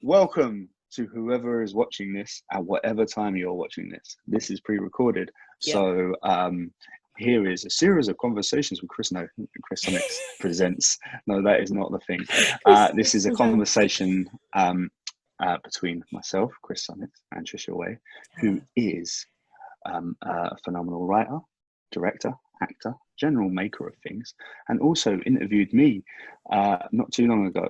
Welcome to whoever is watching this at whatever time you're watching this. This is pre-recorded. Yeah. So here is a series of conversations with Chris. No, Chris Sonnex presents. No, that is not the thing. This is a conversation between myself, Chris Sonnex, and Tricia, who is a phenomenal writer, director, actor, general maker of things, and also interviewed me not too long ago.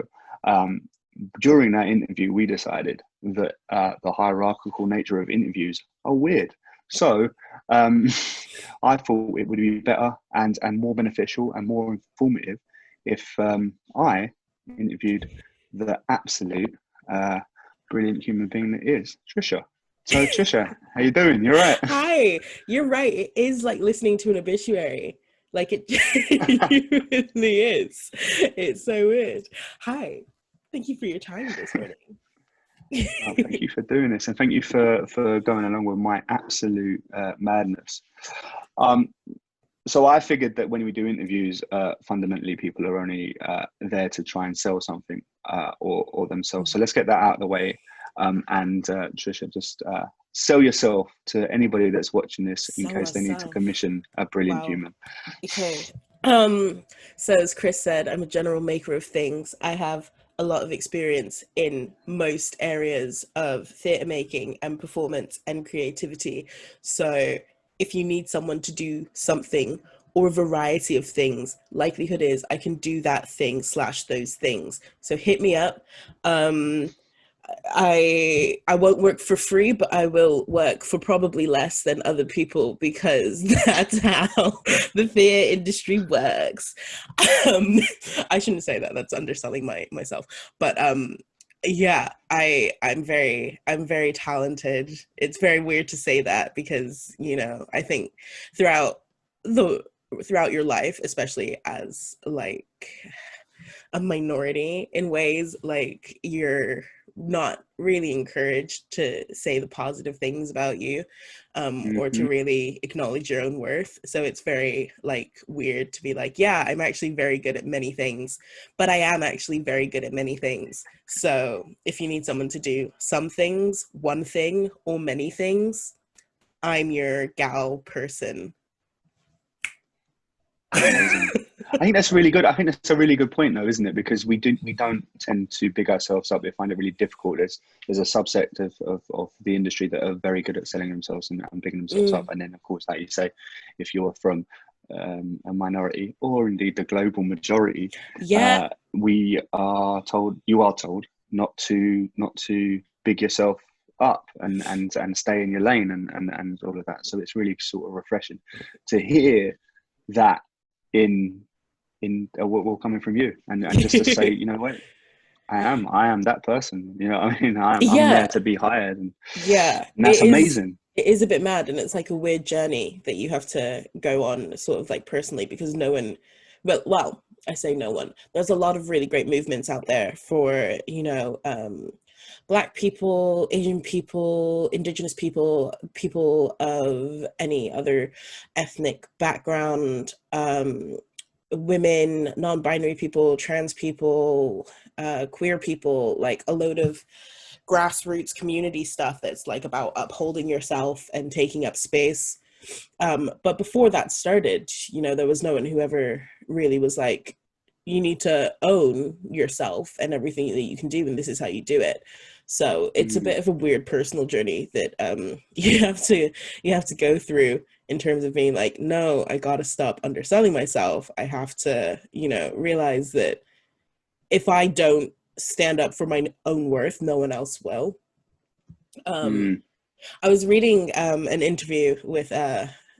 During that interview, we decided that the hierarchical nature of interviews are weird. So I thought it would be better and more beneficial and more informative if I interviewed the absolute brilliant human being that is Tricia. So Tricia, how you doing? You're right. Hi, you're right. It is like listening to an obituary. Like it genuinely is. It's so weird. Hi, thank you for your time this morning. Oh, thank you for doing this, and thank you for going along with my absolute madness. So I figured that when we do interviews, fundamentally people are only there to try and sell something or themselves. So let's get that out of the way. And Tricia, just sell yourself to anybody that's watching this in case they need to commission a brilliant human. Okay. So as Chris said, I'm a general maker of things. I have a lot of experience in most areas of theatre making and performance and creativity. So if you need someone to do something or a variety of things, likelihood is I can do that thing / those things. So hit me up. I won't work for free, but I will work for probably less than other people because that's how the theatre industry works. I shouldn't say that. That's underselling myself. But yeah, I'm very talented. It's very weird to say that because, you know, I think throughout your life, especially as like a minority in ways, like you're not really encouraged to say the positive things about you or to really acknowledge your own worth. So it's very like weird to be like, yeah, I'm actually very good at many things, but I am actually very good at many things. So if you need someone to do some things, one thing, or many things, I'm your gal person. Amazing. I think that's really good. I think that's a really good point, though, isn't it? Because we don't tend to big ourselves up. We find it really difficult. There's a subset of the industry that are very good at selling themselves and bigging themselves up. And then, of course, like you say, if you're from a minority or indeed the global majority, you are told not to big yourself up and stay in your lane and all of that. So it's really sort of refreshing to hear that in what coming from you and just to say, you know what, I am that person, you know what I mean? I'm there to be hired, and that's amazing. It is a bit mad, and it's like a weird journey that you have to go on sort of like personally, because no one, well, I say no one, there's a lot of really great movements out there for, you know, Black people, Asian people, Indigenous people, people of any other ethnic background, women, non-binary people, trans people, queer people, like a load of grassroots community stuff that's like about upholding yourself and taking up space. But before that started, you know, there was no one who ever really was like, you need to own yourself and everything that you can do, and this is how you do it. So it's a bit of a weird personal journey that you have to go through in terms of being like, no, I gotta stop underselling myself. I have to, you know, realize that if I don't stand up for my own worth, no one else will. I was reading an interview with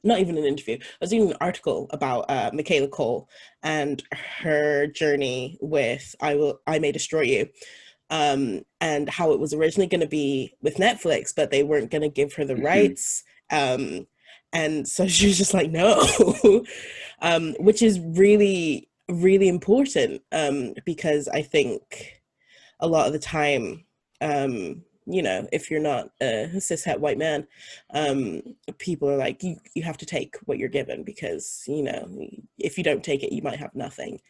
not even an interview. I was reading an article about Michaela Cole and her journey with I May Destroy You, and how it was originally going to be with Netflix, but they weren't going to give her the rights. And so she was just like, no, which is really, really important, because I think a lot of the time, you know, if you're not a cishet white man, people are like, you have to take what you're given, because, you know, if you don't take it, you might have nothing.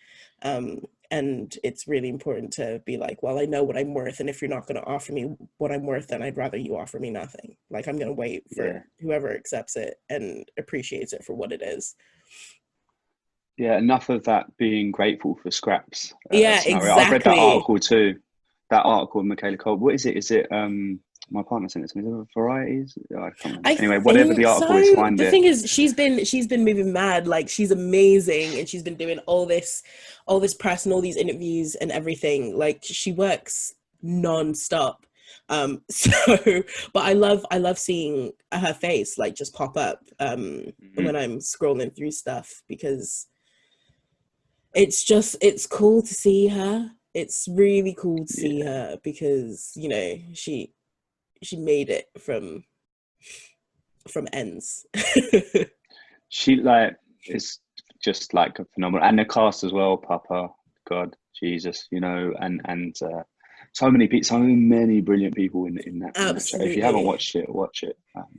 And it's really important to be like, well, I know what I'm worth, and if you're not going to offer me what I'm worth, then I'd rather you offer me nothing. Like, I'm going to wait for whoever accepts it and appreciates it for what it is. Yeah, enough of that being grateful for scraps Yeah, scenario. I've read that exactly. article too. That article of Michaela Cole. What is it? Is it my partner sent it to me? Is it Varieties? Oh, I can't remember. I Anyway, whatever the think article is, so. find The it. thing is, she's been moving mad. Like, she's amazing, and she's been doing all this press and all these interviews and everything. Like, she works non-stop. So, but I love seeing her face like just pop up when I'm scrolling through stuff, because it's cool to see her. It's really cool to see her, because, you know, she made it from ends. She like is just like a phenomenal, and the cast as well. Papa, God, Jesus, you know, and so many brilliant people in that show. If you haven't Absolutely. watched it, watch it.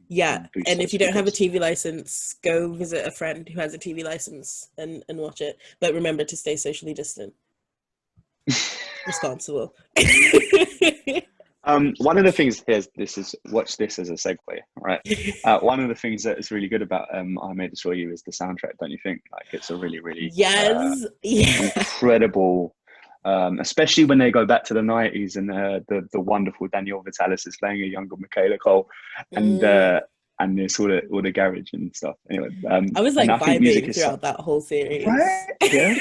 Yeah, and if you don't have a Because TV license, go visit a friend who has a TV license and watch it. But remember to stay socially distant. Responsible. one of the things watch this as a segue, right? One of the things that is really good about I May Destroy You is the soundtrack, don't you think? Like, it's a really, really incredible, especially when they go back to the 90s, and the wonderful Danielle Vitalis is playing a younger Michaela Cole, and there's all the garage and stuff. Anyway, I was like and I think music vibing is throughout that whole series. right, yeah.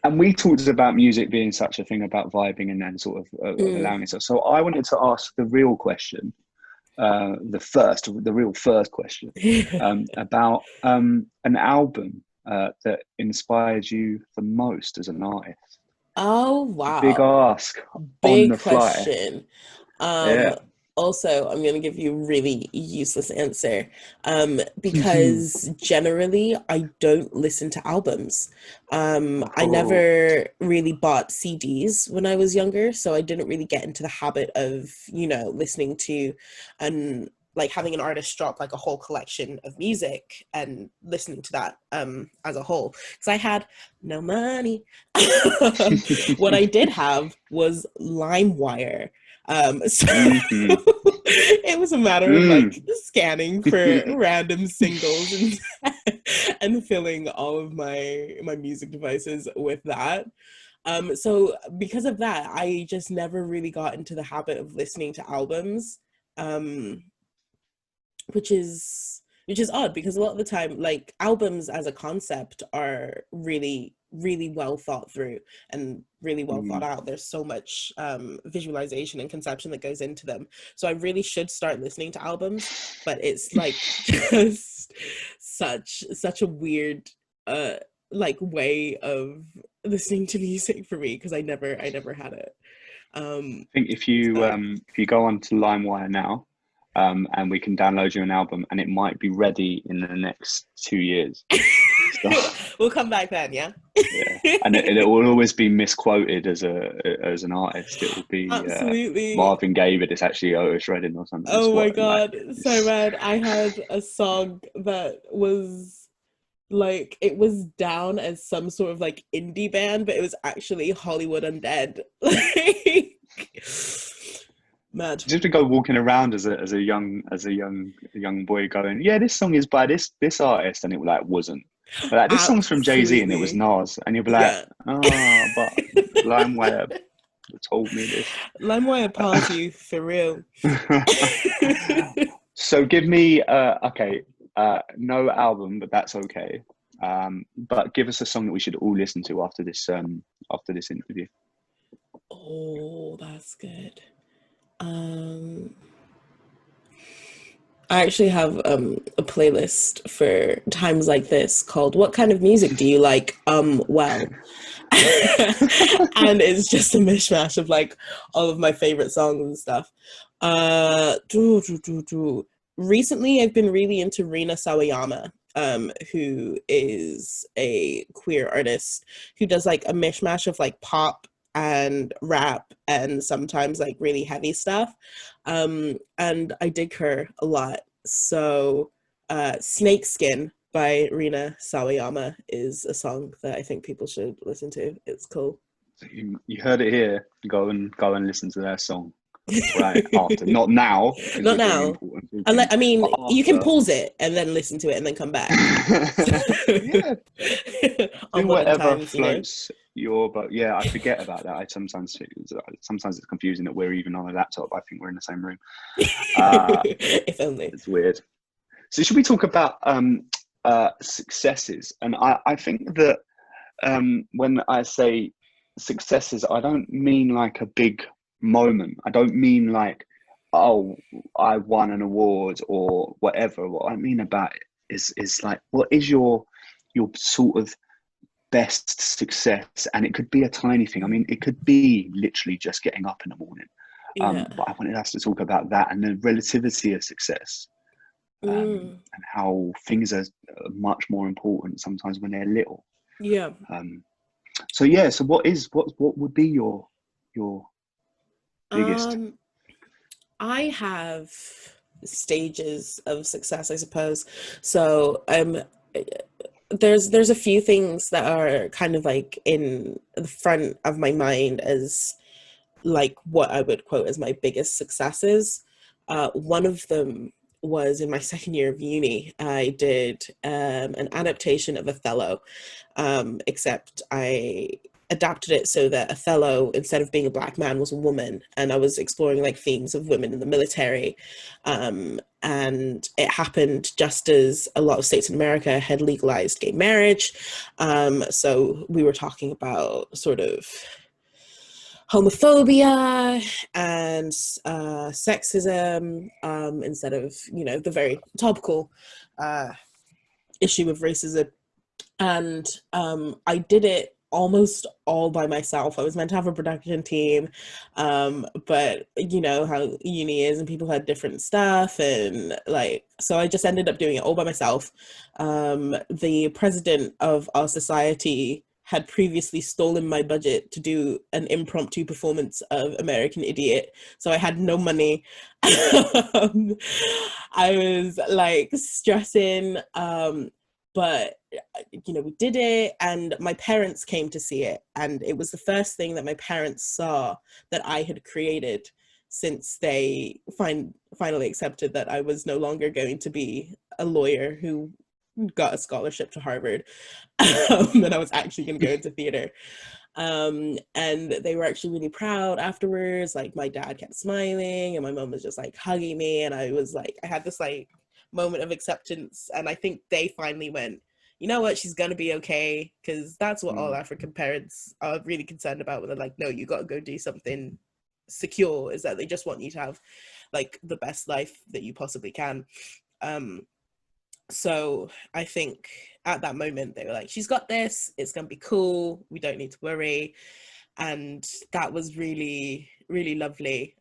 And we talked about music being such a thing about vibing and then sort of allowing itself. So I wanted to ask the real question, the real first question, about an album that inspired you the most as an artist. Oh, wow. Big ask on the fly. Question. Yeah. Also, I'm going to give you a really useless answer, because generally I don't listen to albums. I never really bought CDs when I was younger, so I didn't really get into the habit of, you know, listening to and like having an artist drop like a whole collection of music and listening to that as a whole, because I had no money. What I did have was LimeWire. So it was a matter of like scanning for random singles and filling all of my music devices with that. So because of that, I just never really got into the habit of listening to albums, which is odd, because a lot of the time, like, albums as a concept are really, really well thought through and really well thought out. There's so much visualization and conception that goes into them. So I really should start listening to albums, but it's like just such a weird like way of listening to music for me, because I never had it. I think if you go onto LimeWire now, and we can download you an album, and it might be ready in the next 2 years. We'll come back then, yeah. Yeah, and it will always be misquoted as an artist. It will be absolutely Marvin Gaye, but it's actually Otis Redding or something. Oh my god, so bad. I had a song that was like, it was down as some sort of like indie band, but it was actually Hollywood Undead. Like, mad. Just to go walking around as a young boy going, yeah, this song is by this artist, and it like wasn't. But like, this song's from Jay-Z and it was Nas, and you'll be like, oh, but LimeWire told me this. LimeWire pals you for real. So give me no album, but that's okay. But give us a song that we should all listen to after this interview. Oh, that's good. I actually have a playlist for times like this called "What Kind of Music Do You Like?" Well, and it's just a mishmash of like all of my favorite songs and stuff. Recently, I've been really into Rina Sawayama, who is a queer artist who does like a mishmash of like pop and rap and sometimes like really heavy stuff, and I dig her a lot. So Snakeskin by Rina Sawayama is a song that I think people should listen to. It's cool. So you heard it here. Go and listen to their song right after. Not now, because Not we're doing now. important talking, I mean, but you can after. pause it and then listen to it and then come back. Yeah, On do modern whatever times, you know. floats your. But yeah, I forget about that. I sometimes it's confusing that we're even on a laptop. I think we're in the same room. If only. It's weird. So should we talk about successes? And I think that when I say successes, I don't mean like a big moment. I don't mean like, oh, I won an award or whatever. What I mean about it is like, what is your sort of best success? And it could be a tiny thing. I mean, it could be literally just getting up in the morning. Yeah. But I wanted us to talk about that and the relativity of success. And how things are much more important sometimes when they're little. Yeah. So yeah. So what would be your biggest? I have stages of success, I suppose. So there's a few things that are kind of like in the front of my mind as like what I would quote as my biggest successes. One of them was in my second year of uni. I did an adaptation of Othello, except I adapted it so that Othello, instead of being a black man, was a woman, and I was exploring like themes of women in the military. And it happened just as a lot of states in America had legalized gay marriage. So we were talking about sort of homophobia and sexism, instead of, you know, the very topical issue of racism. And I did it almost all by myself. I was meant to have a production team, but you know how uni is and people had different stuff, and like, so I just ended up doing it all by myself. The president of our society had previously stolen my budget to do an impromptu performance of American Idiot, so I had no money. I was like stressing, but you know, we did it, and my parents came to see it, and it was the first thing that my parents saw that I had created since they finally accepted that I was no longer going to be a lawyer who got a scholarship to Harvard, and I was actually going to go into theater. And they were actually really proud afterwards. Like, my dad kept smiling and my mom was just like hugging me, and I was like, I had this like moment of acceptance, and I think they finally went, you know what, she's gonna be okay, because that's what all African parents are really concerned about when they're like, no, you got to go do something secure, is that they just want you to have like the best life that you possibly can. So I think at that moment they were like, she's got this, it's gonna be cool, we don't need to worry. And that was really, really lovely,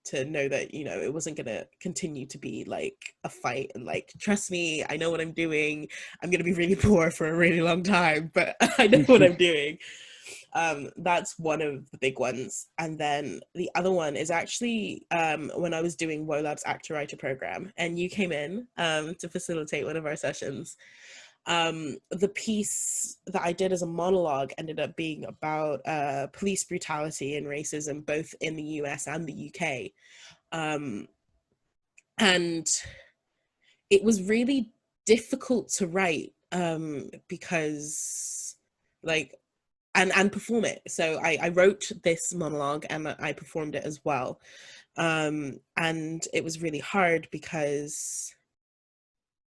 to know that, you know, it wasn't gonna continue to be like a fight, and like, trust me, I know what I'm doing, I'm gonna be really poor for a really long time, but I know what I'm doing. That's one of the big ones. And then the other one is actually when I was doing WoLab's Actor Writer program, and you came in to facilitate one of our sessions. The piece that I did as a monologue ended up being about police brutality and racism, both in the US and the UK. And it was really difficult to write, because like, and perform it. So I wrote this monologue and I performed it as well. And it was really hard because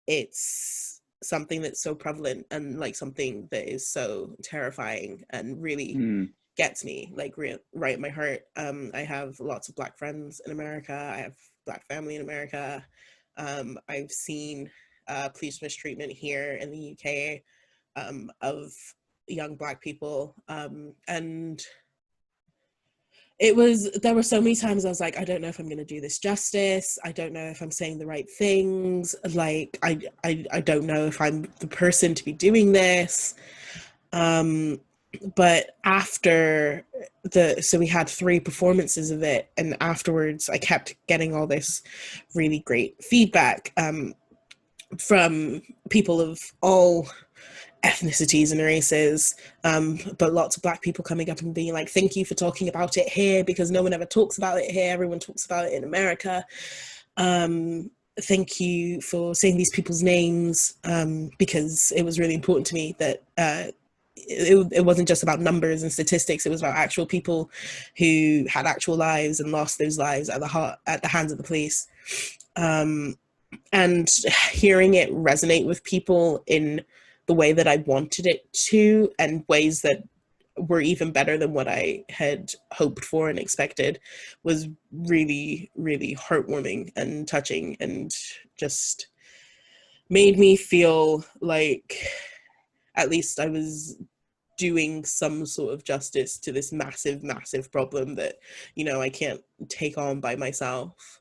it's something that's so prevalent and like something that is so terrifying and really gets me like right in my heart. I have lots of Black friends in America. I have Black family in America. I've seen police mistreatment here in the UK, of young Black people, and there were so many times I was like, I don't know if I'm going to do this justice, I don't know if I'm saying the right things, like I don't know if I'm the person to be doing this. But after so we had 3 performances of it, and afterwards I kept getting all this really great feedback. from people of all ethnicities and races, but lots of Black people coming up and being like, thank you for talking about it here, because no one ever talks about it here, everyone talks about it in America. Thank you for saying these people's names, because it was really important to me that it wasn't just about numbers and statistics, it was about actual people who had actual lives and lost those lives at the hands of the police. And hearing it resonate with people in the way that I wanted it to, and ways that were even better than what I had hoped for and expected, was really, really heartwarming and touching, and just made me feel like at least I was doing some sort of justice to this massive, massive problem that, you know, I can't take on by myself.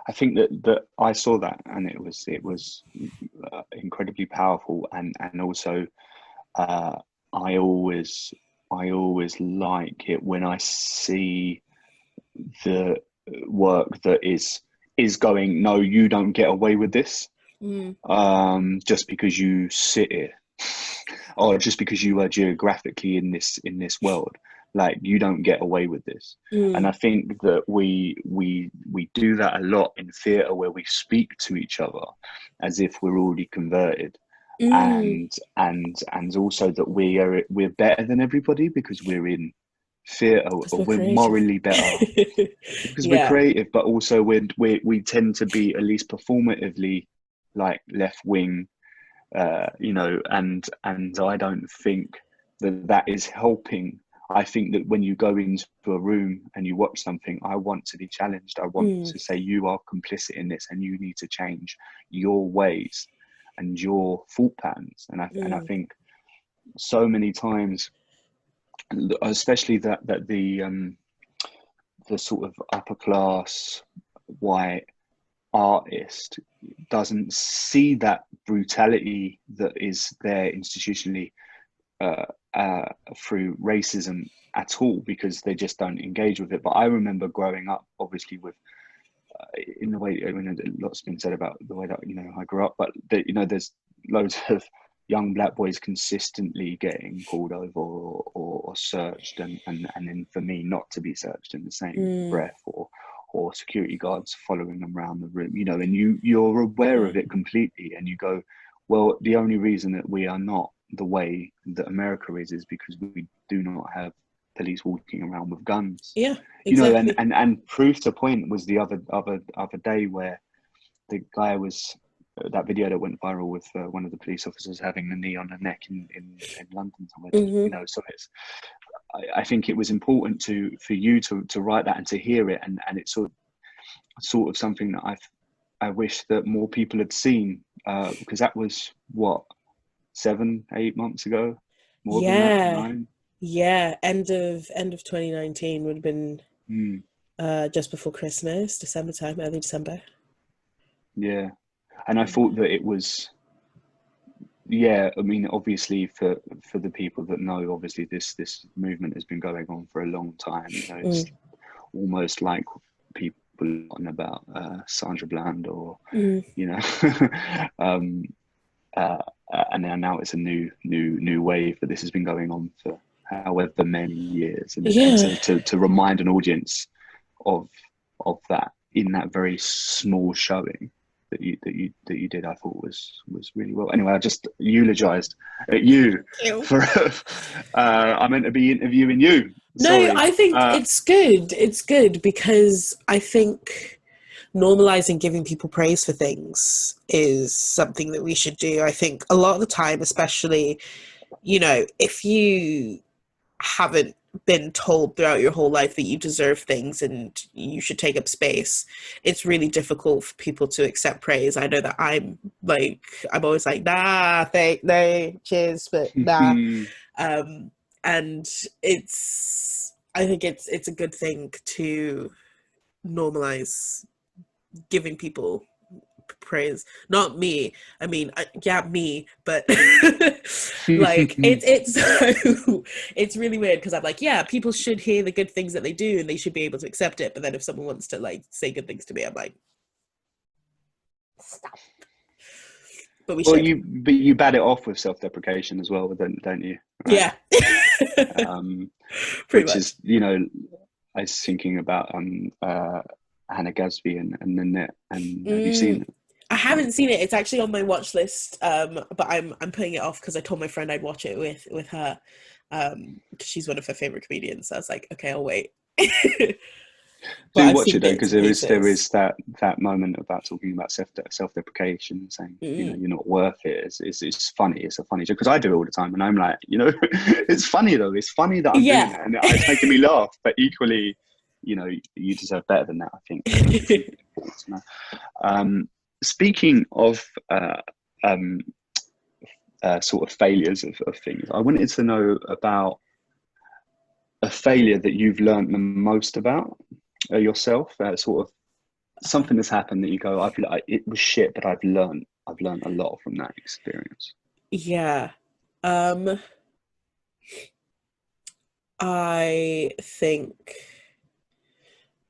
I think that I saw that, and it was incredibly powerful, and also I always like it when I see the work that is going, no, you don't get away with this, just because you sit here, or just because you are geographically in this world. Like, you don't get away with this. And I think that we do that a lot in theatre, where we speak to each other as if we're already converted, and also that we're better than everybody because we're in theatre, or we're morally better because we're creative, but also we tend to be at least performatively like left wing, you know, and I don't think that is helping. I think that when you go into a room and you watch something, I want to be challenged. I want to say, you are complicit in this, and you need to change your ways and your thought patterns. And I think so many times, especially that the sort of upper class white artist doesn't see that brutality that is there institutionally through racism at all, because they just don't engage with it. But I remember growing up, obviously, with in the way, I mean, lots been said about the way that, you know, I grew up, but you know, there's loads of young Black boys consistently getting pulled over or searched, and then for me not to be searched in the same breath, or security guards following them around the room, you know, and you're aware of it completely, and you go, well, the only reason that we are not the way that America is because we do not have police walking around with guns. Yeah, exactly. You know, and proof to point was the other day, where the guy was that video that went viral with one of the police officers having the knee on the neck in London somewhere. You know, so it's, I think it was important for you to write that and to hear it, and it's sort of something that I wish that more people had seen, because that was what, 7-8 months ago, more than that, 9. Yeah, end of 2019 would have been just before Christmas, December time, early December. Yeah, and I thought that it was, yeah, I mean, obviously for the people that know, obviously this movement has been going on for a long time. You know, it's almost like people talking about Sandra Bland, or you know, and now it's a new wave, but this has been going on for however many years, and to remind an audience of that in that very small showing that you did, I thought was really well. Anyway, I just eulogized at you for I meant to be interviewing you. Sorry. No, I think it's good. It's good because I think normalizing giving people praise for things is something that we should do. I think a lot of the time, especially, you know, if you haven't been told throughout your whole life that you deserve things and you should take up space, it's really difficult for people to accept praise. I know that I'm always like, nah, no, cheers, but nah. And I think it's a good thing to normalize giving people praise. Not me, I mean, yeah, me, but like it's really weird because I'm like, yeah, people should hear the good things that they do and they should be able to accept it, but then if someone wants to like say good things to me, I'm like, Stop. But well, you bat it off with self-deprecation as well, don't you? Right? Yeah. Pretty Which much. is, I was thinking about Hannah Gadsby and Nanette, and have you seen it? I haven't seen it. It's actually on my watch list, but I'm putting it off because I told my friend I'd watch it with her, because she's one of her favorite comedians. So I was like, okay, I'll wait. But Do I've watch seen it though, bits because and there pieces. is that moment about talking about self-deprecation, saying you're not worth it. It's funny. It's a funny joke because I do it all the time, and I'm like, it's funny though. It's funny that I'm doing Yeah. it, and it's making me laugh. But equally, you deserve better than that. I think it's important to know. Speaking of sort of failures of things, I wanted to know about a failure that you've learned the most about yourself, sort of something that's happened that you go, I feel like it was shit, but I've learned a lot from that experience. Yeah. I think,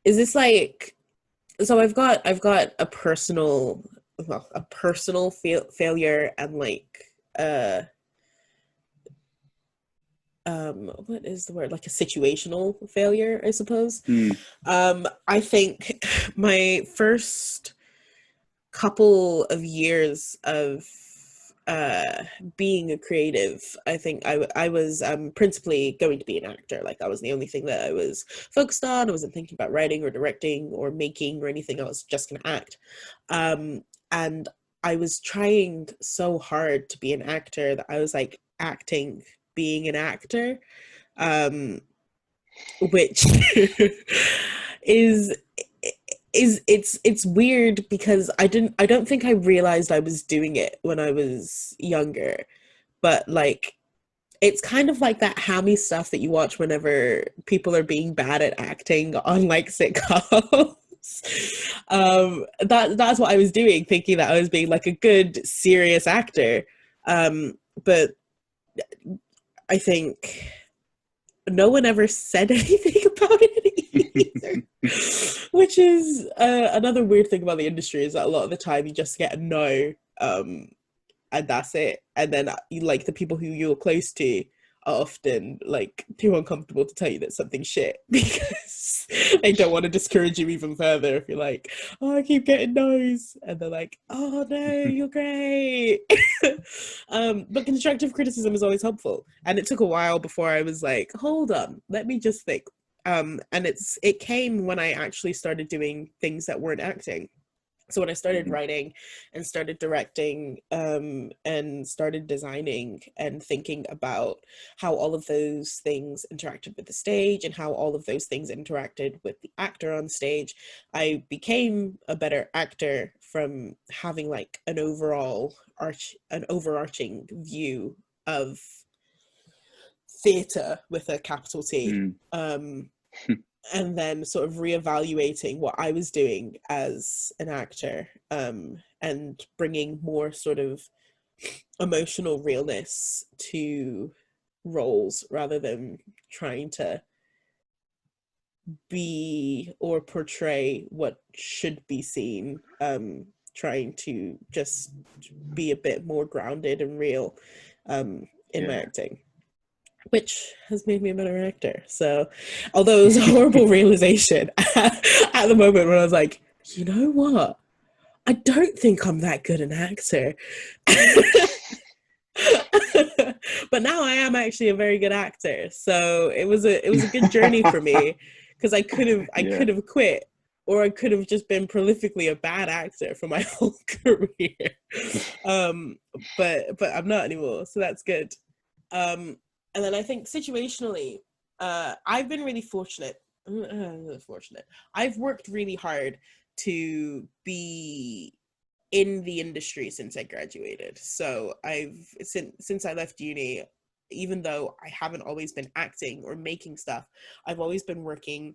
is this like, so I've got a personal, well, a personal failure, and like uh what is the word, like a situational failure, I suppose. Mm, I think my first couple of years of uh being a creative, I think I was principally going to be an actor. Like that was the only thing that I was focused on. I wasn't thinking about writing or directing or making or anything. I was just gonna act. And I was trying so hard to be an actor that I was like acting being an actor, um which is it's weird because I don't think I realized I was doing it when I was younger. But like, it's kind of like that hammy stuff that you watch whenever people are being bad at acting on like sitcoms. That's what I was doing, thinking that I was being like a good serious actor. But I think no one ever said anything about it either. Which is another weird thing about the industry, is that a lot of the time you just get a no, and that's it. And then you, like, the people who you're close to are often like too uncomfortable to tell you that something's shit because they don't want to discourage you even further. If you're like, oh, I keep getting no's, and they're like, oh no, you're great. But constructive criticism is always helpful, and it took a while before I was like, hold on, let me just think. And it came when I actually started doing things that weren't acting. So when I started mhm, writing and started directing, and started designing and thinking about how all of those things interacted with the stage and how all of those things interacted with the actor on stage, I became a better actor from having like an overarching view of theatre with a capital T. mm. And then sort of reevaluating what I was doing as an actor, and bringing more sort of emotional realness to roles rather than trying to be or portray what should be seen, trying to just be a bit more grounded and real, in my Yeah. acting, which has made me a better actor. So, although it was a horrible realization at the moment when I was like, you know what? I don't think I'm that good an actor. But now I am actually a very good actor. So it was a good journey for me, because I Yeah. could have quit, or I could have just been prolifically a bad actor for my whole career. Um, but I'm not anymore, so that's good. And then I think situationally, I've been really fortunate. Fortunate. I've worked really hard to be in the industry since I graduated. So since I left uni, even though I haven't always been acting or making stuff, I've always been working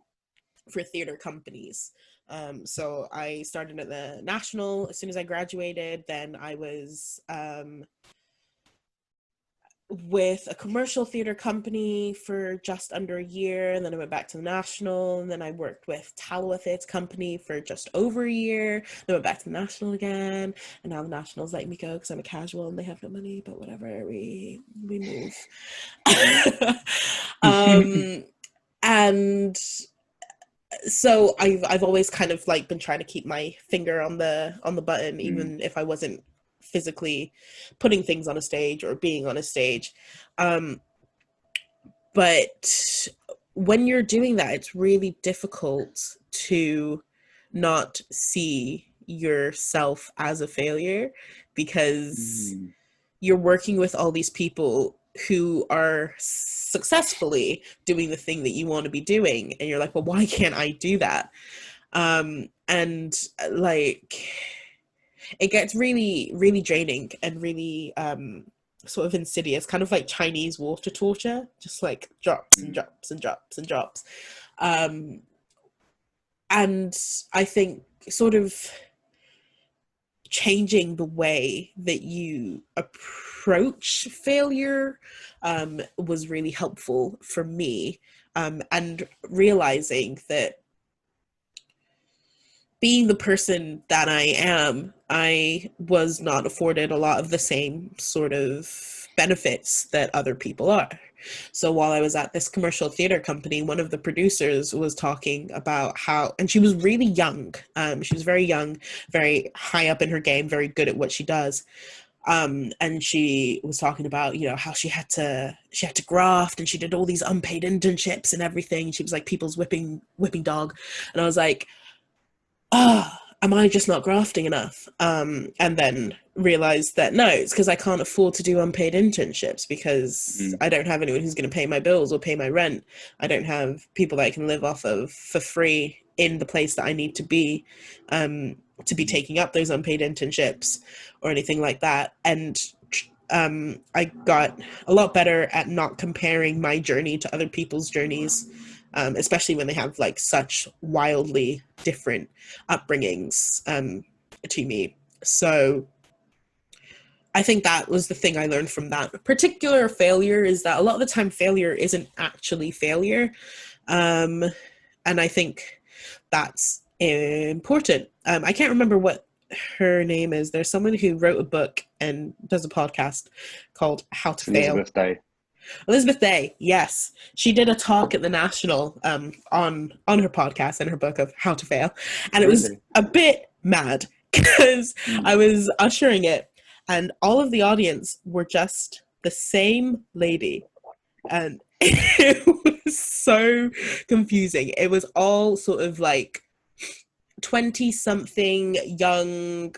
for theater companies. So I started at the National as soon as I graduated. Then I was with a commercial theatre company for just under a year, and then I went back to the National, and then I worked with Talawa Theatre Company for just over a year, then went back to the National again, and now the National's letting me go because I'm a casual and they have no money, but whatever, we move. And so I've always kind of like been trying to keep my finger on the button, even if I wasn't physically putting things on a stage or being on a stage. But when you're doing that, it's really difficult to not see yourself as a failure, because you're working with all these people who are successfully doing the thing that you want to be doing, and you're like, well, why can't I do that? And like, it gets really, really draining and really sort of insidious, kind of like Chinese water torture, just like drops and drops and drops and drops. And I think sort of changing the way that you approach failure was really helpful for me, and realizing that being the person that I am, I was not afforded a lot of the same sort of benefits that other people are. So while I was at this commercial theater company, one of the producers was talking about how, and she was really young. She was very young, very high up in her game, very good at what she does. And she was talking about, you know, how she had to graft, and she did all these unpaid internships and everything. She was like people's whipping dog. And I was like, am I just not grafting enough? And then realized that no, it's because I can't afford to do unpaid internships, because I don't have anyone who's going to pay my bills or pay my rent. I don't have people that I can live off of for free in the place that I need to be taking up those unpaid internships or anything like that. And I got a lot better at not comparing my journey to other people's journeys, especially when they have like such wildly different upbringings to me. So I think that was the thing I learned from that particular failure, is that a lot of the time failure isn't actually failure. And I think that's important. I can't remember what her name is. There's someone who wrote a book and does a podcast called How to Fail. Elizabeth Day, yes. She did a talk at the National on her podcast and her book of How to Fail. And it was a bit mad because I was ushering it and all of the audience were just the same lady. And it was so confusing. It was all sort of like 20-something young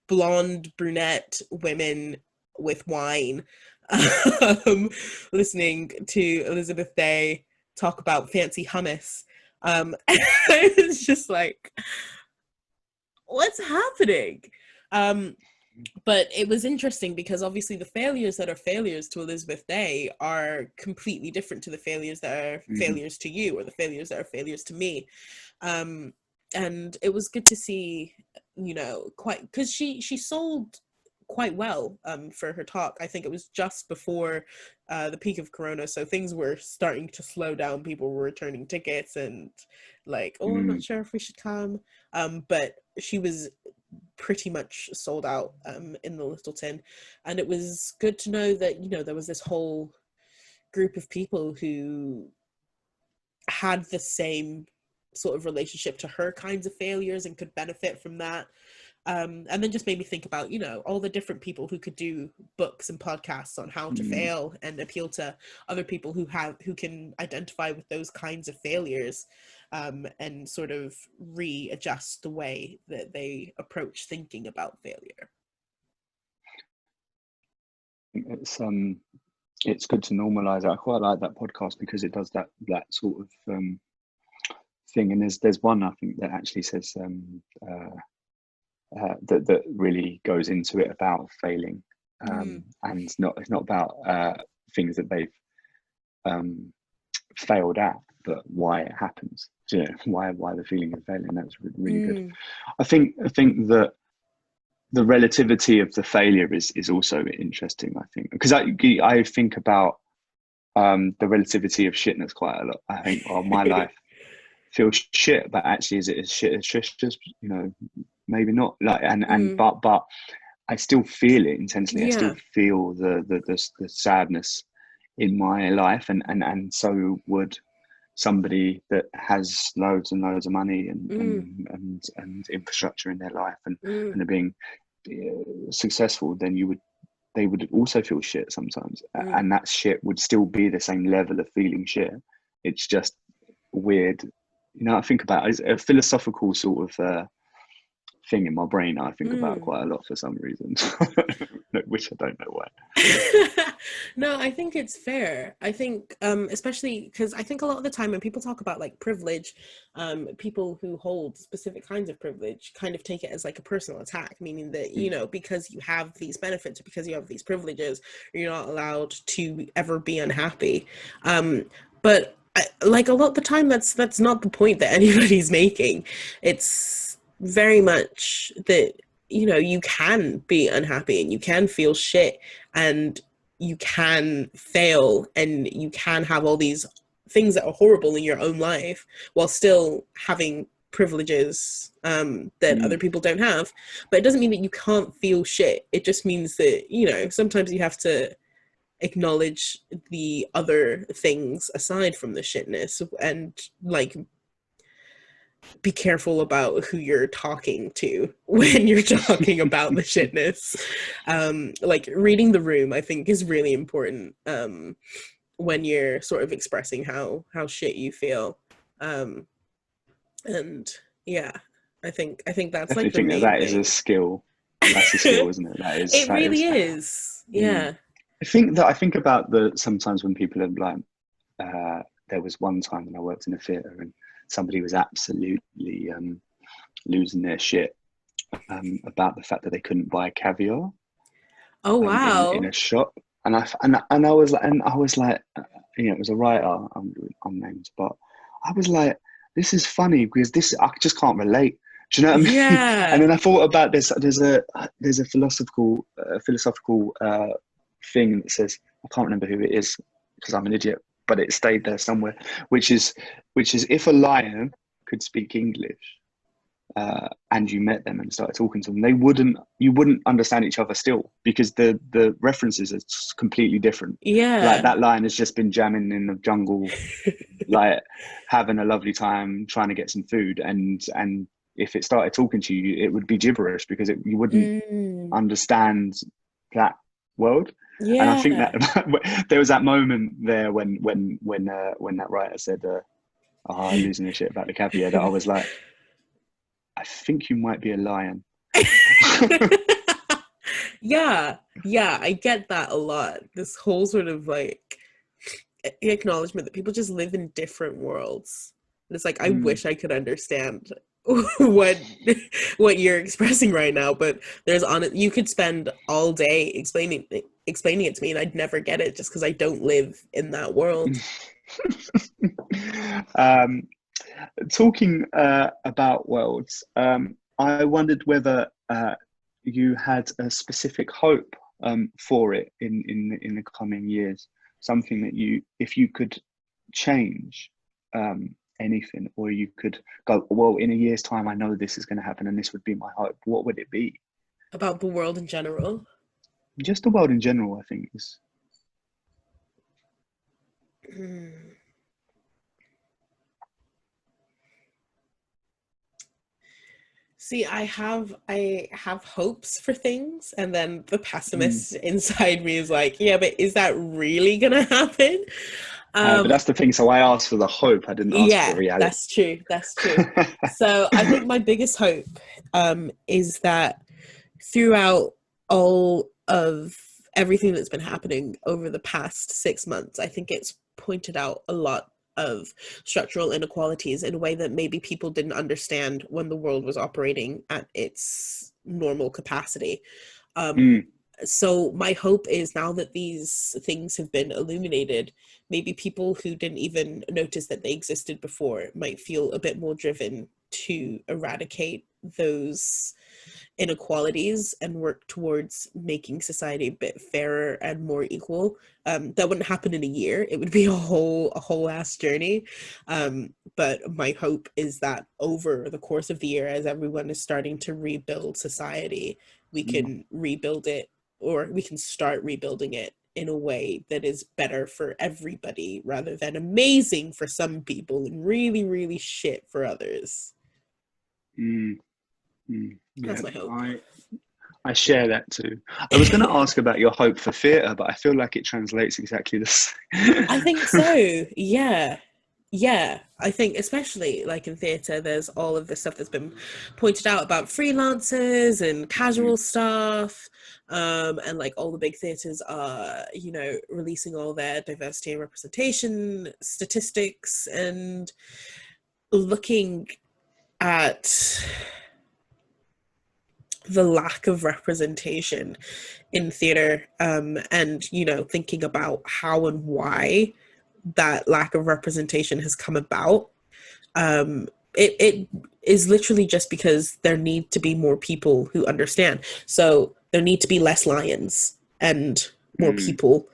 blonde brunette women with wine listening to Elizabeth Day talk about fancy hummus. And I was just like, what's happening? But it was interesting because obviously the failures that are failures to Elizabeth Day are completely different to the failures that are failures to you, or the failures that are failures to me. And it was good to see, you know, quite, because she sold quite well for her talk. I think it was just before the peak of Corona, so things were starting to slow down. People were returning tickets and like, oh, I'm not sure if we should come. But she was pretty much sold out in the Littleton, and it was good to know that, you know, there was this whole group of people who had the same sort of relationship to her kinds of failures and could benefit from that. And then just made me think about, you know, all the different people who could do books and podcasts on how to fail and appeal to other people who can identify with those kinds of failures, and sort of readjust the way that they approach thinking about failure. It's good to normalize it. I quite like that podcast because it does that sort of thing. And there's one I think that actually says that really goes into it about failing, and it's not about things that they've failed at, but why it happens. You know, why the feeling of failing. That's really good. I think that the relativity of the failure is also interesting, I think, because I think about the relativity of shitness quite a lot. I think, oh, my life feels shit, but actually is it as shit as just, you know, maybe not, like, and but I still feel it intensely. I still Yeah. feel the sadness in my life, and so would somebody that has loads and loads of money and infrastructure in their life and are being successful. Then they would also feel shit sometimes, and that shit would still be the same level of feeling shit. It's just weird, you know. I think about it, it's a philosophical sort of thing in my brain I think about quite a lot for some reason, which I don't know why. No, I think it's fair. I think especially because I think a lot of the time when people talk about like privilege, people who hold specific kinds of privilege kind of take it as like a personal attack, meaning that, you know, because you have these benefits or because you have these privileges, you're not allowed to ever be unhappy. But like a lot of the time that's not the point that anybody's making. It's very much that, you know, you can be unhappy and you can feel shit and you can fail and you can have all these things that are horrible in your own life while still having privileges that other people don't have. But it doesn't mean that you can't feel shit. It just means that, you know, sometimes you have to acknowledge the other things aside from the shitness and like be careful about who you're talking to when you're talking about the shitness. Like reading the room, I think, is really important when you're sort of expressing how shit you feel. And yeah, I think that's Definitely like the think that main is a thing. skill. That's a skill, isn't it? It That really is. is. Yeah. I think about sometimes when people are like, there was one time when I worked in a theatre and somebody was absolutely losing their shit about the fact that they couldn't buy caviar Oh in wow. a shop, and I was like, you know, it was a writer, unnamed, but I was like, this is funny because I just can't relate. Do you know what I mean? And Yeah. then I thought about this. There's a philosophical thing that says, I can't remember who it is because I'm an idiot, but it stayed there somewhere, which is if a lion could speak English, and you met them and started talking to them, you wouldn't understand each other still, because the references are completely different. Like, Yeah. that lion has just been jamming in the jungle, like having a lovely time trying to get some food, and if it started talking to you, it would be gibberish because you wouldn't understand that world. And I think Yeah. that there was that moment there when that writer said, oh, losing a shit about the caviar, that I was like, I think you might be a lion. Yeah, I get that a lot. This whole sort of like acknowledgement that people just live in different worlds. And it's like, I wish I could understand what you're expressing right now, but you could spend all day explaining it to me and I'd never get it just because I don't live in that world. Talking about worlds, I wondered whether you had a specific hope for it in the coming years. Something that if you could change anything, or you could go, well, in a year's time, I know this is going to happen, and this would be my hope. What would it be? About the world in general. Just the world in general, I think is. See, I have hopes for things, and then the pessimist inside me is like, yeah, but is that really gonna happen? But that's the thing. So I asked for the hope. I didn't ask for the Yeah, reality. that's true. That's true. So I think my biggest hope is that throughout all of everything that's been happening over the past 6 months, I think it's pointed out a lot of structural inequalities in a way that maybe people didn't understand when the world was operating at its normal capacity. So my hope is, now that these things have been illuminated, maybe people who didn't even notice that they existed before might feel a bit more driven to eradicate those inequalities and work towards making society a bit fairer and more equal. That wouldn't happen in a year. It would be a whole ass journey. But my hope is that over the course of the year, as everyone is starting to rebuild society, we can rebuild it, or we can start rebuilding it in a way that is better for everybody rather than amazing for some people and really, really shit for others. That's my hope. I share that too. I was going to ask about your hope for theatre, but I feel like it translates exactly the same. I think so. Yeah. I think especially like in theatre, there's all of this stuff that's been pointed out about freelancers and casual staff, and like all the big theatres are, you know, releasing all their diversity and representation statistics and looking at the lack of representation in theatre, and, you know, thinking about how and why that lack of representation has come about. It is literally just because there need to be more people who understand. So there need to be less lions and more people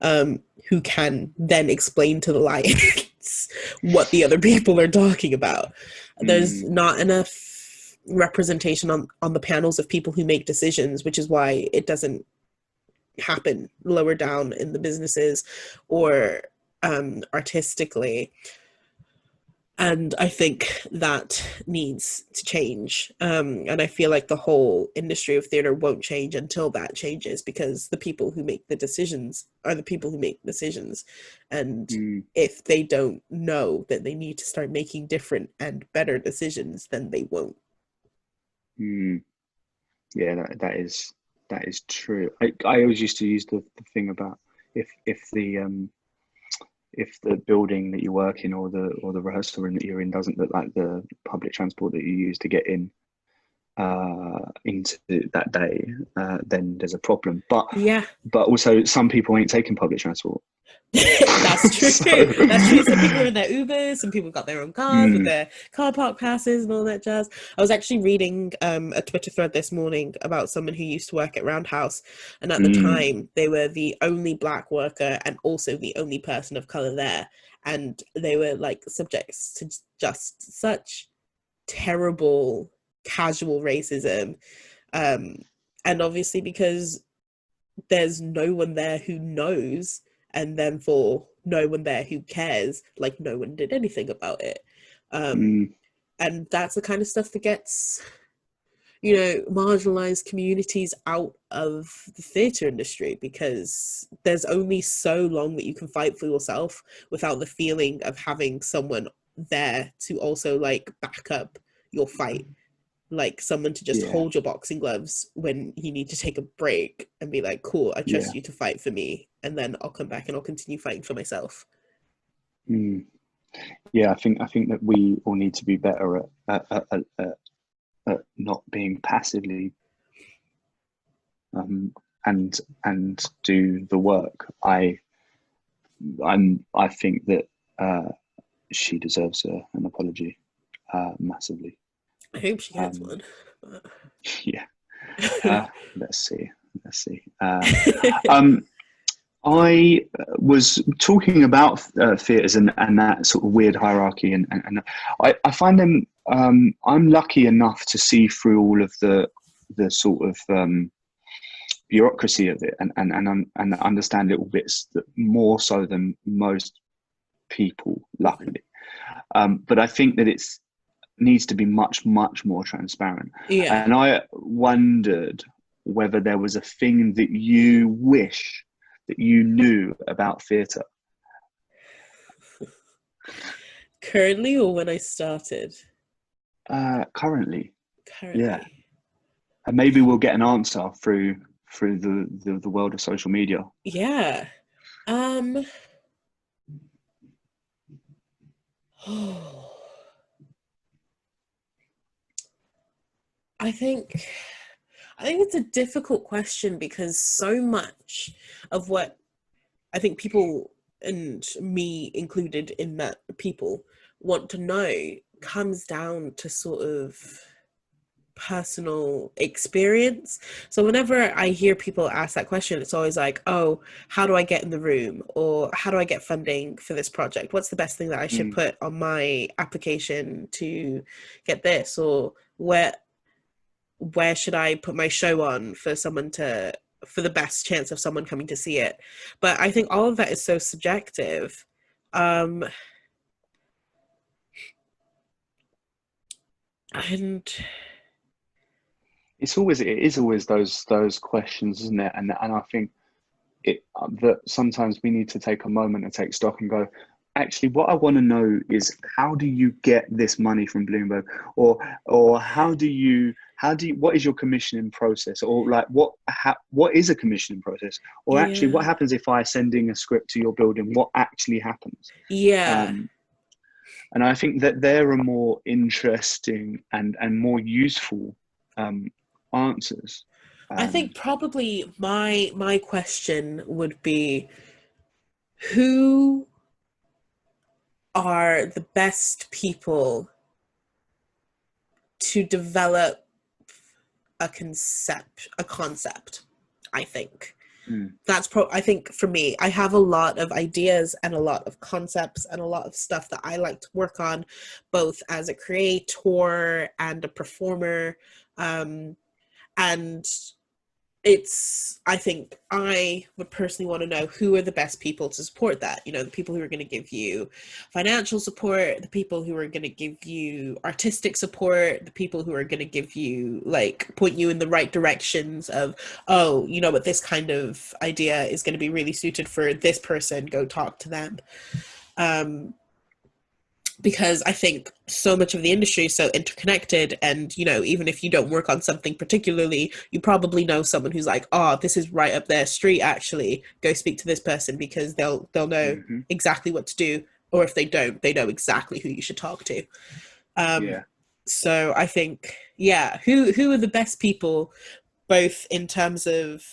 who can then explain to the lions what the other people are talking about. There's not enough representation on the panels of people who make decisions, which is why it doesn't happen lower down in the businesses or artistically. And I think that needs to change. And I feel like the whole industry of theatre won't change until that changes, because the people who make the decisions are the people who make decisions. And if they don't know that they need to start making different and better decisions, then they won't. Yeah, that is true. I always used to use the thing about if the building that you work in or the rehearsal room that you're in doesn't look like the public transport that you use to get in into that day, then there's a problem. But also some people ain't taking public transport. That's true. That's true. Some people are in their Ubers, some people got their own cars with their car park passes and all that jazz. I was actually reading a Twitter thread this morning about someone who used to work at Roundhouse, and at the time they were the only Black worker and also the only person of color there, and they were like subjects to just such terrible casual racism, and obviously because there's no one there who knows, and then for no one there who cares, like no one did anything about it. And that's the kind of stuff that gets, you know, marginalized communities out of the theatre industry, because there's only so long that you can fight for yourself without the feeling of having someone there to also like back up your fight. Like someone to just hold your boxing gloves when you need to take a break and be like, cool, I trust you to fight for me, and then I'll come back and I'll continue fighting for myself. Yeah, I think that we all need to be better at not being passively and do the work. I think that she deserves an apology massively. I hope she gets one. But... Yeah. Let's see. I was talking about theatres and that sort of weird hierarchy, and I find them. I'm lucky enough to see through all of the sort of bureaucracy of it, and understand little bits that more so than most people, luckily. But I think that it's needs to be much more transparent. And I wondered whether there was a thing that you wish that you knew about theatre. Currently, or when I started? Currently. Yeah. And maybe we'll get an answer through the world of social media. Yeah. I think it's a difficult question, because so much of what I think people, and me included in that, people want to know comes down to sort of personal experience. So whenever I hear people ask that question, it's always like, oh, how do I get in the room? Or how do I get funding for this project? What's the best thing that I should put on my application to get this? Or where should I put my show on for the best chance of someone coming to see it? But I think all of that is so subjective. And it is always those questions, isn't it? And I think that sometimes we need to take a moment and take stock and go, actually, what I want to know is, how do you get this money from Bloomberg, or what is your commissioning process, or like what is a commissioning process, or actually what happens if I sending a script to your building? What actually happens? And I think that there are more interesting and more useful answers. I think probably my question would be, who are the best people to develop a concept, I think. I think for me, I have a lot of ideas and a lot of concepts and a lot of stuff that I like to work on, both as a creator and a performer. And I think I would personally want to know, who are the best people to support that? You know, the people who are going to give you financial support, the people who are going to give you artistic support, the people who are going to give you, like, point you in the right directions of, oh, you know what, this kind of idea is going to be really suited for this person, go talk to them. Because I think so much of the industry is so interconnected, and, you know, even if you don't work on something particularly, you probably know someone who's like, oh, this is right up their street, actually, go speak to this person, because they'll know exactly what to do, or if they don't, they know exactly who you should talk to. So I think, who are the best people, both in terms of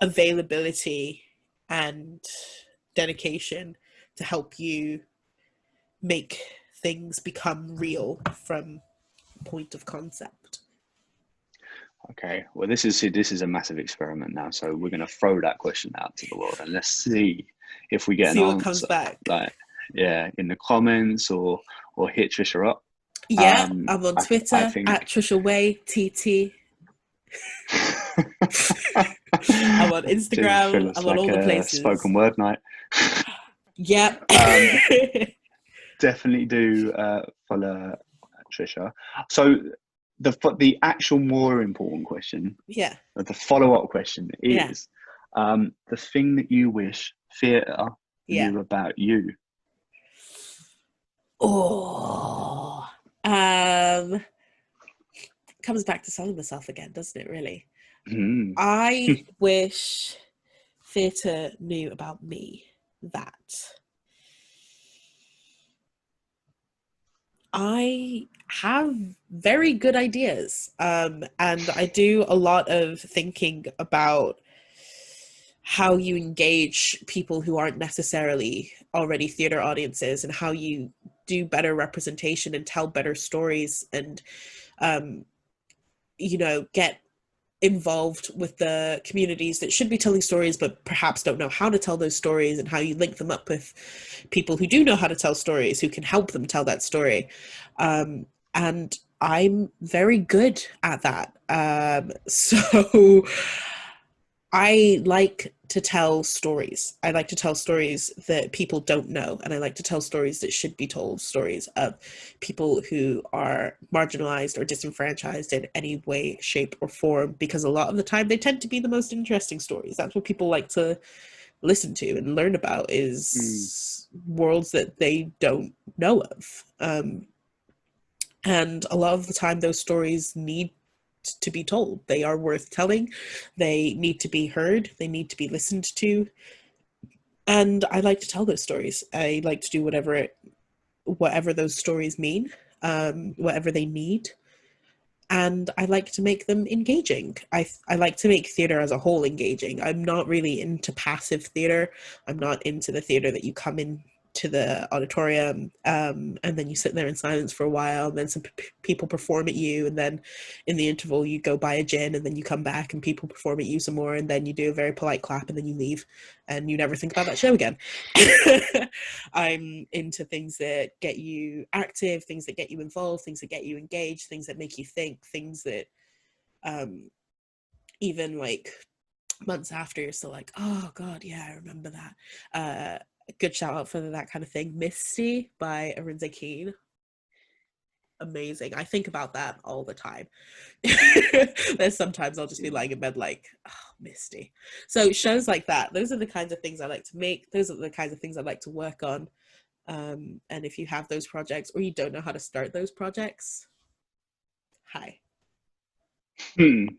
availability and dedication, to help you make things become real from point of concept. Okay, well, this is a massive experiment now, so we're going to throw that question out to the world, and let's see if we get an answer. Comes back. Like, in the comments, or hit Tricia up. I'm on Twitter at Tricia Way TT. I'm on Instagram. I'm on all the places. Spoken word night. Yep. Definitely do follow Tricia. So the actual more important question, the follow-up question is, the thing that you wish theatre knew about you. Comes back to selling myself again, doesn't it, really? I wish theatre knew about me that I have very good ideas, and I do a lot of thinking about how you engage people who aren't necessarily already theatre audiences, and how you do better representation and tell better stories, and you know, get involved with the communities that should be telling stories but perhaps don't know how to tell those stories, and how you link them up with people who do know how to tell stories, who can help them tell that story. And I'm very good at that. So I like to tell stories. I like to tell stories that people don't know, and I like to tell stories that should be told, stories of people who are marginalized or disenfranchised in any way, shape, or form, because a lot of the time they tend to be the most interesting stories. That's what people like to listen to and learn about, is worlds that they don't know of. And a lot of the time those stories need to be told. They are worth telling. They need to be heard. They need to be listened to. And I like to tell those stories. I like to do whatever those stories mean, whatever they need. And I like to make them engaging. I like to make theatre as a whole engaging. I'm not really into passive theatre. I'm not into the theatre that you come in to the auditorium, and then you sit there in silence for a while, and then some people perform at you, and then in the interval you go buy a gin, and then you come back and people perform at you some more, and then you do a very polite clap, and then you leave and you never think about that show again. I'm into things that get you active, things that get you involved, things that get you engaged, things that make you think, things that even like months after you're still like, oh god, yeah, I remember that. A good shout out for that kind of thing. Misty by Arinze Keene. Amazing. I think about that all the time. There's sometimes I'll just be lying in bed like, oh, Misty. So shows like that, those are the kinds of things I like to make. Those are the kinds of things I like to work on. And if you have those projects or you don't know how to start those projects, hi. Very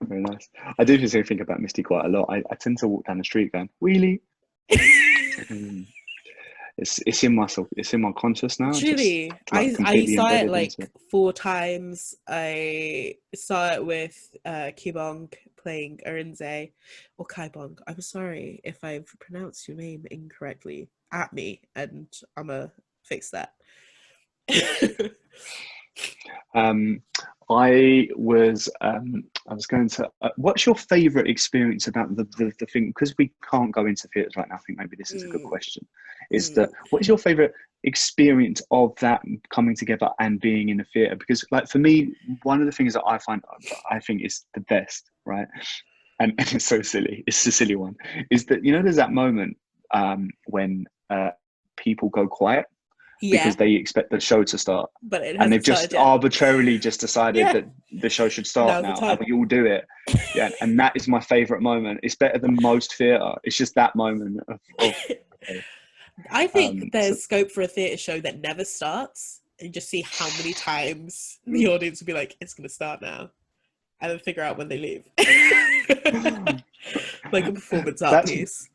nice. I do just think about Misty quite a lot. I tend to walk down the street going, wheelie. It's in my soul. It's in my conscious now. Truly, Just, like, I saw it like into 4 times. I saw it with Kibong playing Arinze, or Kaibong. I'm sorry if I've pronounced your name incorrectly. At me, and I'ma fix that. I was going to. What's your favourite experience about the thing? Because we can't go into theatres right now. I think maybe this is a good question. What is your favourite experience of that coming together and being in the theatre? Because, like, for me, one of the things that I think is the best, right? And it's so silly. It's a silly one. Is that, you know, there's that moment when people go quiet. Yeah. Because they expect the show to start, but and they've just arbitrarily just decided that the show should start now, and we all do it. Yeah, and that is my favourite moment. It's better than most theatre. It's just that moment of okay. I think there's scope for a theatre show that never starts, and just see how many times the audience will be like, it's going to start now, and then figure out when they leave. Like a performance art piece.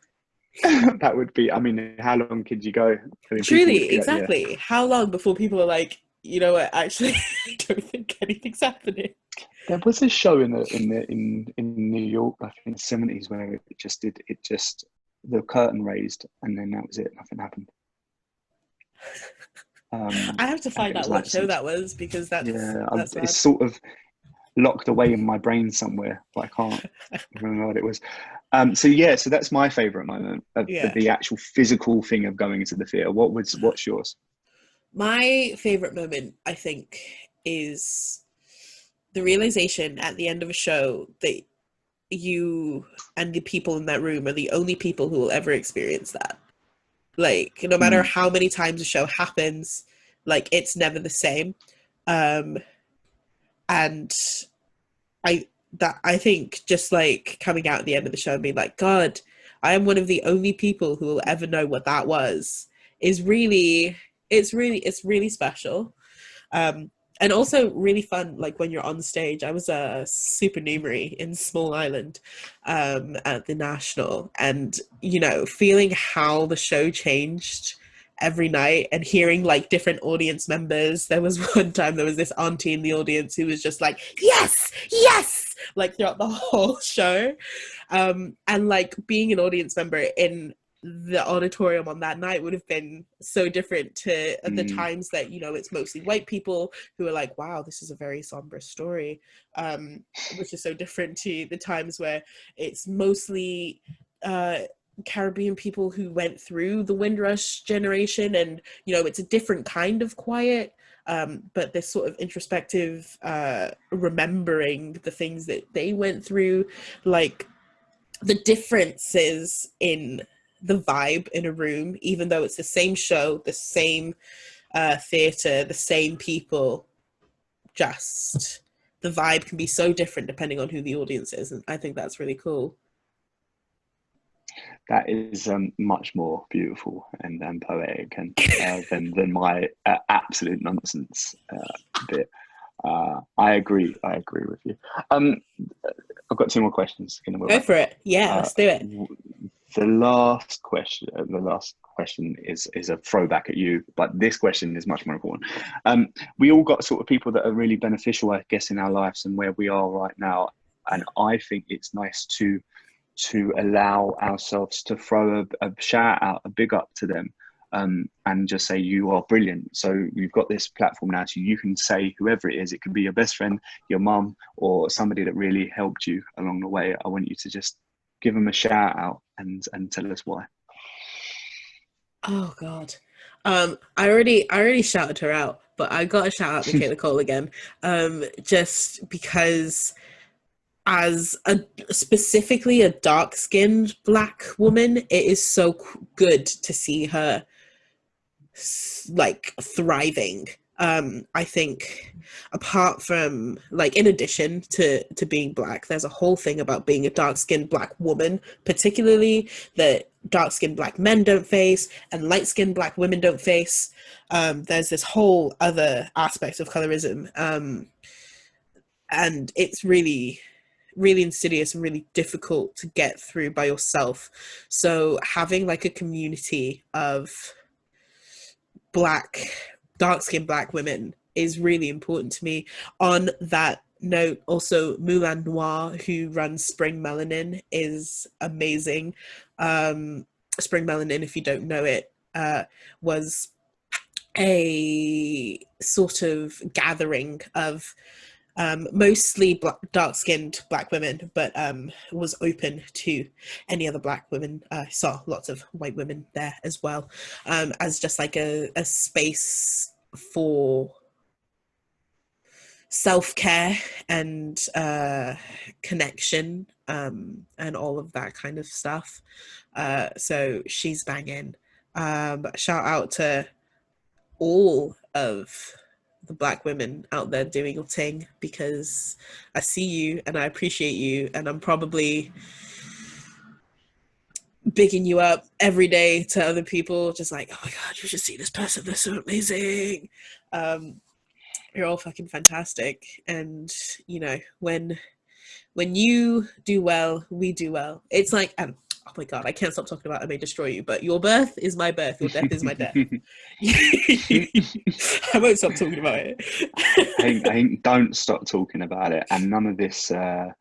That would be, I mean, how long could you go? I mean, truly, exactly. Yeah. How long before people are like, you know what, actually, I don't think anything's happening. There was a show in New York, I think in the 70s, where it just the curtain raised, and then that was it. Nothing happened. I have to find out what show that was, because it's sort of locked away in my brain somewhere, but I can't remember what it was. So that's my favourite moment of the actual physical thing of going into the theatre. What's yours? My favourite moment, I think, is the realization at the end of a show that you and the people in that room are the only people who will ever experience that. Like, no matter how many times a show happens, like, it's never the same. And I think just like coming out at the end of the show and being like, God, I am one of the only people who will ever know what that was, is really, it's really special. And also really fun, like when you're on stage. I was a supernumerary in Small Island at the National, and, you know, feeling how the show changed every night and hearing like different audience members. There was one time there was this auntie in the audience who was just like, yes, like throughout the whole show. And like being an audience member in the auditorium on that night would have been so different to the times that, you know, it's mostly white people who are like, wow, this is a very somber story, which is so different to the times where it's mostly Caribbean people who went through the Windrush generation, and, you know, it's a different kind of quiet, but this sort of introspective remembering the things that they went through, like the differences in the vibe in a room, even though it's the same show, the same theatre, the same people, just the vibe can be so different depending on who the audience is, and I think that's really cool. That is much more beautiful and poetic and than my absolute nonsense bit. I agree with you. I've got 2 more questions. Go for it. Yeah, let's do it. The last question is a throwback at you, but this question is much more important. We all got sort of people that are really beneficial, I guess, in our lives and where we are right now, and I think it's nice to to allow ourselves to throw a shout out, a big up to them, and just say, you are brilliant. So you've got this platform now, so you can say whoever it is, it could be your best friend, your mum, or somebody that really helped you along the way. I want you to just give them a shout out and tell us why. Oh God. I already shouted her out, but I got to shout out Michaela Cole again. Just because as specifically a dark-skinned Black woman, it is so good to see her like thriving. I think apart from, like, in addition to being Black, there's a whole thing about being a dark-skinned Black woman, particularly that dark-skinned Black men don't face and light-skinned Black women don't face. There's this whole other aspect of colorism, and it's really insidious and really difficult to get through by yourself. So having like a community of dark-skinned Black women is really important to me. On that note, also Moulin Noir, who runs Spring Melanin, is amazing. Spring Melanin, if you don't know it, was a sort of gathering of mostly dark-skinned Black women, but was open to any other Black women. I saw lots of white women there as well, as just like a space for self-care and connection, and all of that kind of stuff. So she's banging. Shout out to all of the Black women out there doing your thing, because I see you and I appreciate you, and I'm probably bigging you up every day to other people, just like, oh my God, you should see this person, they're so amazing. You're all fucking fantastic. And you know, when you do well, we do well. It's like, oh my God, I can't stop talking about I May Destroy You, but your birth is my birth, your death is my death. I won't stop talking about it. I think don't stop talking about it. And none of this, oh,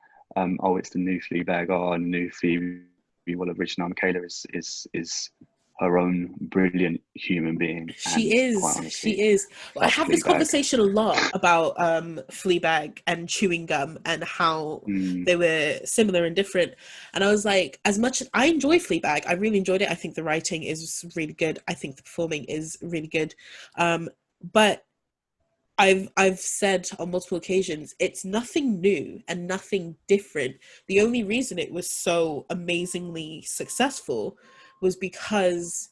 it's the new Fleabag, oh, new Phoebe Waller-Bridge. Michaela is her own brilliant human being. She is. Quite honestly, she is. I have this Fleabag conversation a lot about Fleabag and chewing gum and how they were similar and different. And I was like, as much as I enjoy Fleabag, I really enjoyed it. I think the writing is really good. I think the performing is really good. But I've said on multiple occasions, it's nothing new and nothing different. The only reason it was so amazingly successful was because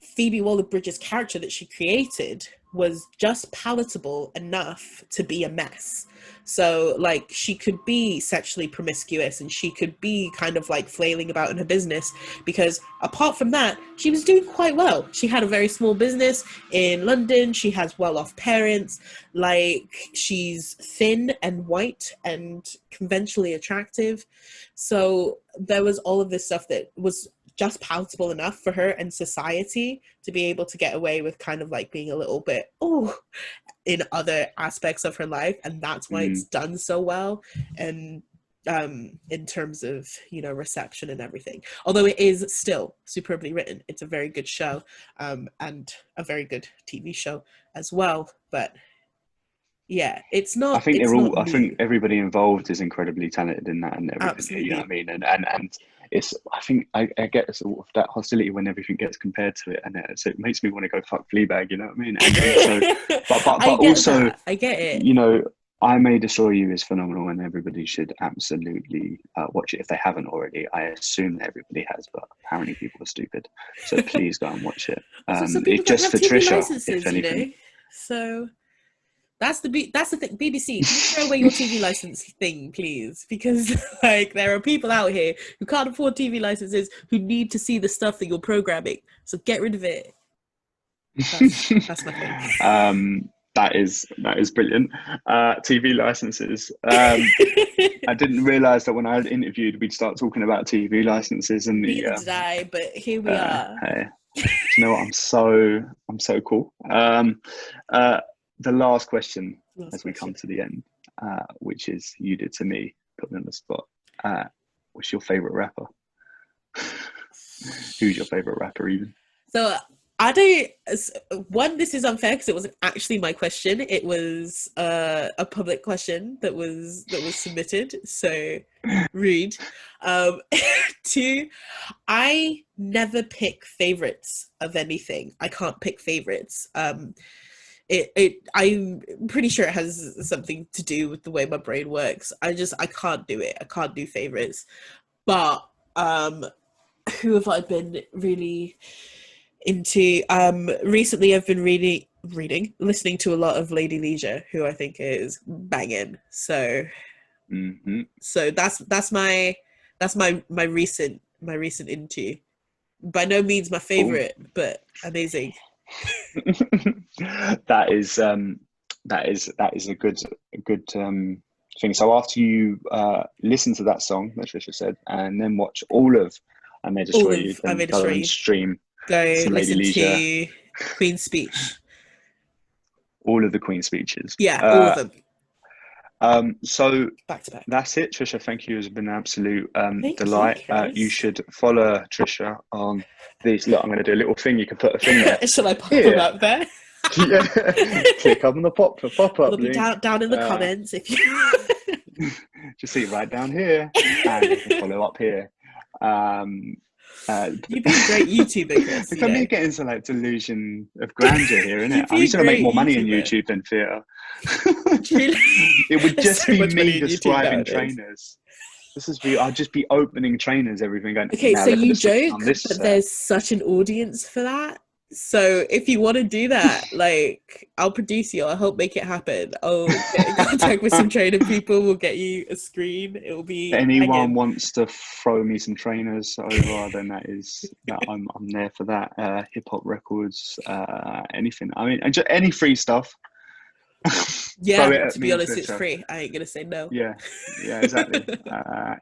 Phoebe Waller-Bridge's character that she created was just palatable enough to be a mess. So, like, she could be sexually promiscuous and she could be kind of like flailing about in her business, because apart from that, she was doing quite well. She had a very small business in London. She has well-off parents. Like, she's thin and white and conventionally attractive. So there was all of this stuff that was just palatable enough for her and society to be able to get away with kind of like being a little bit in other aspects of her life, and that's why it's done so well. And in terms of, you know, reception and everything, although it is still superbly written, it's a very good show, and a very good TV show as well. But yeah, it's not. I think it's they're all. not I think new. everybody involved is incredibly talented in that and everything. Absolutely. You know what I mean? And it's. I think I get sort of that hostility when everything gets compared to it, and so it makes me want to go fuck Fleabag. You know what I mean? And so, but I get also, that. I get it. you know, I May Destroy You is phenomenal, and everybody should absolutely watch it if they haven't already. I assume that everybody has, but apparently people are stupid. So please go and watch it. Also, some people It's don't just have for TV Tricia, licenses, if anything. you know. So that's the thing. BBC, can you throw away your TV license thing, please? Because like there are people out here who can't afford TV licenses who need to see the stuff that you're programming. So get rid of it. That's my thing. That is brilliant. TV licenses. I didn't realise that when I interviewed, we'd start talking about TV licenses and the. Neither did I, but here we are. Hey, do you know what? I'm so cool. The last question as we come to the end, which is you did to me, put me on the spot. what's your favorite rapper? Who's your favorite rapper even? So I don't. One, this is unfair because it wasn't actually my question. It was a public question that was submitted. So rude. Two, I never pick favorites of anything. I can't pick favorites. I'm pretty sure it has something to do with the way my brain works. I can't do it. I can't do favorites. But who have I been really into? Recently I've been listening to a lot of Lady Leisure, who I think is banging. So so that's my recent into. By no means my favorite, but amazing. That is a good thing. So after you listen to that song that Tricia said, and then watch all of I May Destroy You, then go and stream. Go some Lady listen Leisure. to Queen's Speech. All of the Queen's speeches. Yeah, all of them. So back to back. That's it, Tricia. Thank you. It's been an absolute delight. You should follow Tricia on these. Look, I'm going to do a little thing. You can put a thing there. Shall I pop them up there? Yeah. Click on the pop up It'll link. be down in the comments if you. Just see right down here, and you can follow up here. You'd be a great YouTuber, Chris. Look at me getting to like delusion of grandeur here, isn't it? I'm just going to make more money in YouTube than theatre. It would just be me describing trainers. I'd just be opening trainers, everything going. Okay, so you joke, but there's such an audience for that. So if you want to do that, like, I'll produce you. I'll help make it happen. I'll get in contact with some trainer people. We'll get you a screen. It'll be. If anyone wants to throw me some trainers over, then I'm there for that. Hip hop records, anything. I mean, just any free stuff. Yeah, to be honest, it's free. I ain't gonna say no. Yeah, exactly.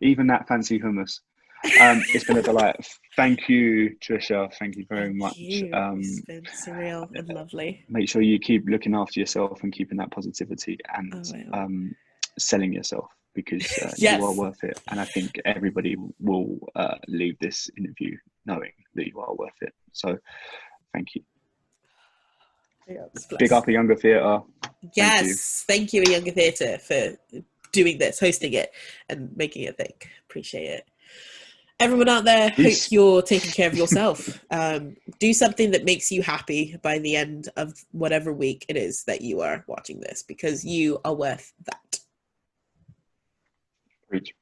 Even that fancy hummus. It's been a delight. Thank you, Tricia. Thank you very much. It's been surreal and lovely. Make sure you keep looking after yourself and keeping that positivity and selling yourself, because yes. You are worth it. And I think everybody will leave this interview knowing that you are worth it. So thank you. Big up a Younger Theatre. Yes, thank you, a Younger Theatre, for doing this, hosting it, and making it a thing. Appreciate it. Everyone out there, hope you're taking care of yourself. Do something that makes you happy by the end of whatever week it is that you are watching this, because you are worth that. Preach.